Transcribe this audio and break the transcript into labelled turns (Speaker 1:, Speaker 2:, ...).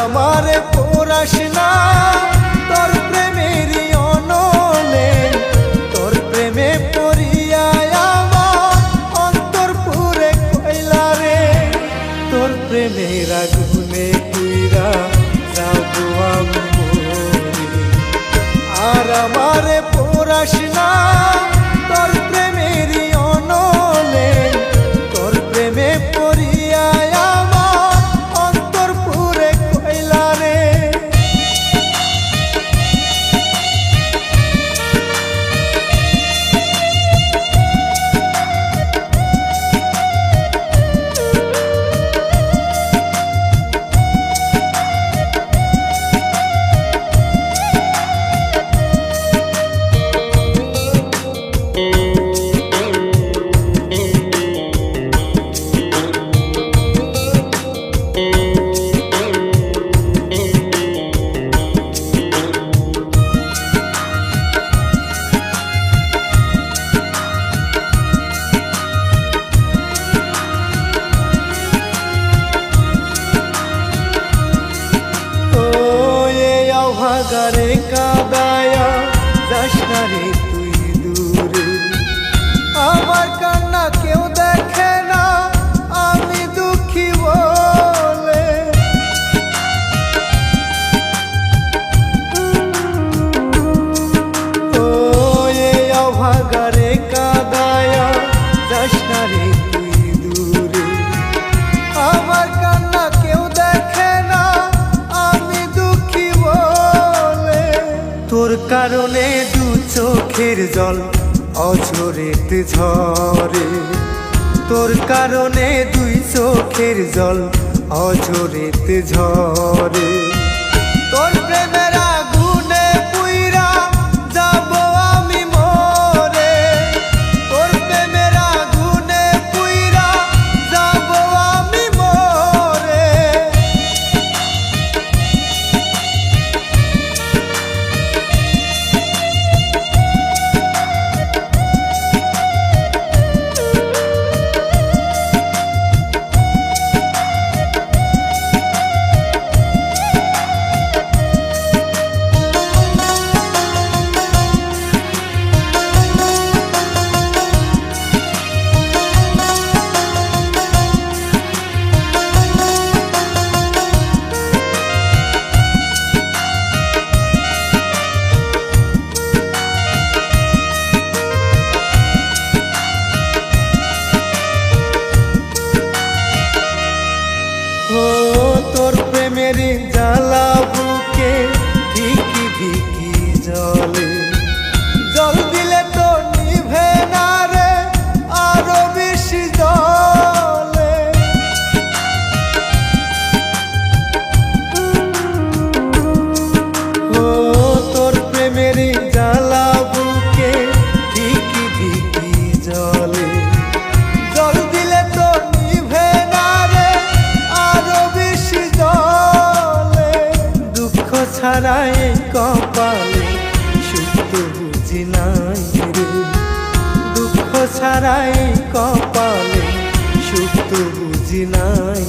Speaker 1: আমারে পোড়াস না তোর প্রেমেরই অনলে, তোর প্রেমে পড়িয়া আমার অন্তর পুরে কইলা রে। তোর প্রেমের আগুনে পুইরা যাবো আমি মরি, আর আমারে পোড়াস না তোর প্রেমেরই অনলে, তোর প্রেমে পড়িয়া আমার অন্তর পুরে কইলা রে। ভাগারে কাদায়া যাস না রে তুই দূরে, আমার কান্না কেউ দেখে না আমি দুঃখী বলে। ও ভাগারে কাদায়া যাস না রে তুই দূরে, আমার কান্না কেউ দেখে না আমি দুঃখী বলে। তোর কারণে দু চোখের জল অঝরেতে ঝরে, তোর কারণে দুই চোখের জল অঝরেতে ঝরে। তোর প্রেমের আগুনে পুইরা যাব আমি মরে, তোর প্রেমের আগুনে পুইরা যাব আমি মরে। তোর প্রেমের জ্বালা বুকে ধিকি ধিকি জলে, জল দিলে তো নিভে না রে আরো বেশি জলে। তোর প্রেমের জ্বালা বুকে ধিকি ধিকি জলে, জল দিলে তো নিভে না রে আরো বেশি জলে। দুঃখ ছাড়াই কপালে সুখ তো বুঝি নাই রে, দুঃখ ছাড়াই কপালে সুখ তো বুঝি নাই।